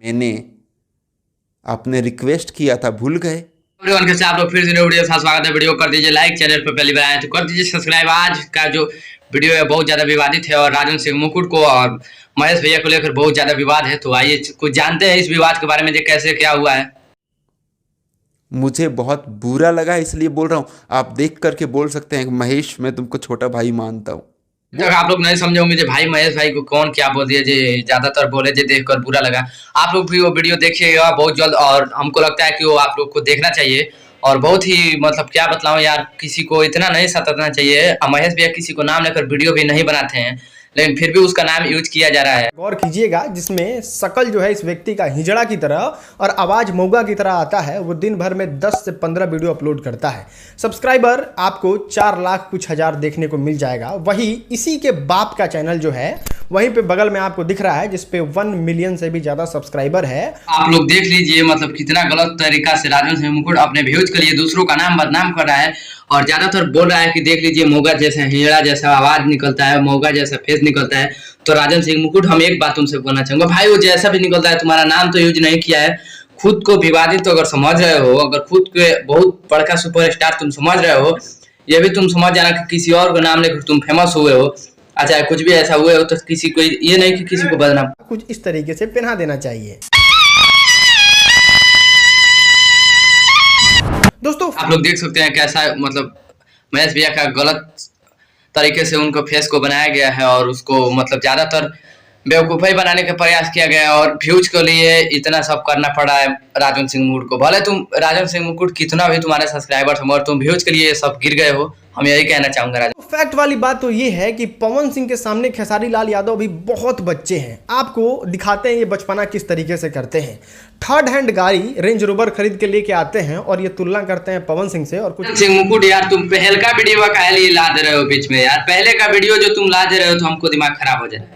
मैंने आपने रिक्वेस्ट किया था, भूल गए? एवरीवन, कैसे आप लोग? फिर से वीडियो के साथ स्वागत है। वीडियो कर दीजिए लाइक, चैनल पर पहली बार आए तो कर दीजिए सब्सक्राइब। आज का जो वीडियो है बहुत ज्यादा विवादित है और राजन सिंह मुकुट को और महेश भैया को लेकर बहुत ज्यादा विवाद है। तो आइए कुछ जानते हैं इस विवाद के बारे में, कैसे क्या हुआ है। मुझे बहुत बुरा लगा इसलिए बोल रहा हूँ। आप देख करके बोल सकते हैं महेश, मैं तुमको छोटा भाई मानता हूँ। अगर आप लोग नहीं समझे होंगे जो भाई महेश भाई को कौन क्या बोल दिया, जे ज्यादातर बोले जे देखकर बुरा लगा। आप लोग भी वो वीडियो देखिएगा बहुत जल्द, और हमको लगता है कि वो आप लोग को देखना चाहिए। और बहुत ही मतलब क्या बतलाऊं यार, किसी को इतना नहीं सताना चाहिए। महेश भैया किसी को नाम लेकर वीडियो भी नहीं बनाते हैं, लेकिन फिर भी उसका नाम यूज किया जा रहा है। गौर कीजिएगा, जिसमें शकल जो है इस व्यक्ति का हिजड़ा की तरह और आवाज मौगा की तरह आता है। वो दिन भर में 10 से 15 वीडियो अपलोड करता है। सब्सक्राइबर आपको 4 लाख कुछ हजार देखने को मिल जाएगा। वही इसी के बाप का चैनल जो है वहीं पे बगल में आपको दिख रहा है, जिसपे 1 मिलियन से भी ज्यादा सब्सक्राइबर है। आप लोग देख लीजिए मतलब कितना गलत तरीका से राजन सिंह मुकुट अपने व्यूज के लिए दूसरों का नाम बदनाम कर रहा है। और ज्यादातर बोल रहा है कि देख लीजिए मोगा जैसा हिजड़ा जैसा आवाज निकलता है, मोगा जैसा फेस निकलता है। तो राजन सिंह मुकुट, हम एक बात तुमसे बोलना चाहूंगा भाई, वो जैसा भी निकलता है, तुम्हारा नाम तो यूज नहीं किया है। खुद को विवादित तो अगर समझ रहे हो, अगर खुद के बहुत बड़का सुपरस्टार तुम समझ रहे हो, ये भी तुम समझ जाना कि किसी और का नाम लेकर तुम फेमस हुए हो। अच्छा, कुछ भी ऐसा हुए हो तो किसी को ये नहीं कि किसी को बदनाम कुछ इस तरीके से पहना देना चाहिए। दोस्तों आप लोग देख सकते हैं कैसा मतलब महेश भैया का गलत तरीके से उनको फेस को बनाया गया है, और उसको मतलब ज्यादातर बेवकूफ़ी बनाने का प्रयास किया गया है। और व्यूज के लिए इतना सब करना पड़ा है राजन सिंह मुकुट को। भले तुम राजन सिंह मुकुट कितना भी तुम्हारे सब्सक्राइबर्स हो, तुम व्यूज के लिए ये सब गिर गए हो। हम यही कहना चाहूंगा राजन। फैक्ट वाली बात तो ये है कि पवन सिंह के सामने खेसारी लाल यादव भी बहुत बच्चे हैं। आपको दिखाते हैं ये बचपना किस तरीके से करते हैं। थर्ड हैंड गाड़ी रेंज रोवर खरीद के लेके आते हैं और ये तुलना करते हैं पवन सिंह से। और कुछ सिंह मुकुट यार, तुम पहले का वीडियो का ला दे रहे हो बीच में यार। पहले का वीडियो जो तुम ला दे रहे हो तो हमको दिमाग खराब हो जाए।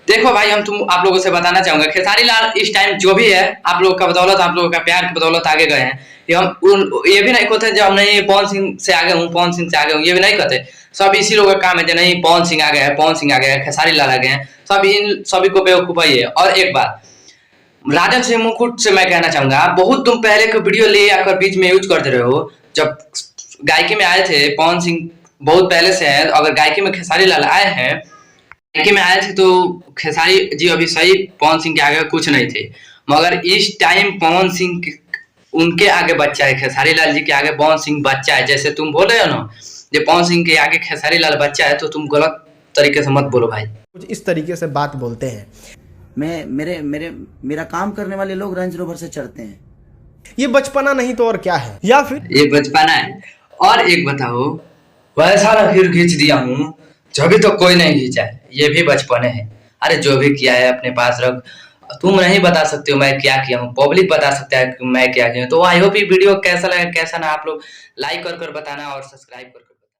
देखो भाई, आप लोगों से बताना चाहूंगा, खेसारी लाल इस टाइम जो भी है आप लोगों का बदौलत, आप लोगों का प्यार की बदौलत आगे गए हैं। ये भी नहीं कहते जो हम नहीं पवन सिंह से आगे हूँ, पवन सिंह से आगे हूँ, ये भी नहीं कहते। सब इसी लोगों का काम है जो नहीं पवन सिंह आ गए हैं, पवन सिंह आ गए हैं, खेसारी लाल आ गए हैं। सब इन सभी को बेवकूफी है। और एक बात राजन सिंह मुकुट से मैं कहना चाहूंगा, बहुत तुम पहले का वीडियो ले आकर बीच में यूज करते रहे हो। जब गायकी में आए थे पवन सिंह बहुत पहले से है, अगर गायकी में खेसारी लाल आए हैं, गायकी में आए थे तो खेसारी जी अभी सही पवन सिंह के आगे कुछ नहीं थे। मगर इस टाइम पवन सिंह उनके आगे बच्चा है, खेसारी लाल जी के आगे पवन सिंह बच्चा है। जैसे तुम बोल रहे हो ना जो पवन सिंह के आगे खेसारी लाल बच्चा है, तो तुम गलत तरीके से मत बोलो भाई। कुछ इस तरीके से बात बोलते हैं। मेरा काम करने वाले लोग रेंज रोवर से चढ़ते हैं। ये बचपना नहीं तो और क्या है? या फिर ये बचपना है। और एक बताओ, वैसा फिर खींच दिया हूँ जो भी तो कोई नहीं खींचा है, ये भी बचपने है। अरे जो भी किया है अपने पास रख। तुम नहीं बता सकते हो मैं क्या किया हूँ, पब्लिक बता सकता है कि मैं क्या किया हूँ। तो आई होप ये वीडियो कैसा लगा कैसा ना, आप लोग लाइक कर बताना और सब्सक्राइब कर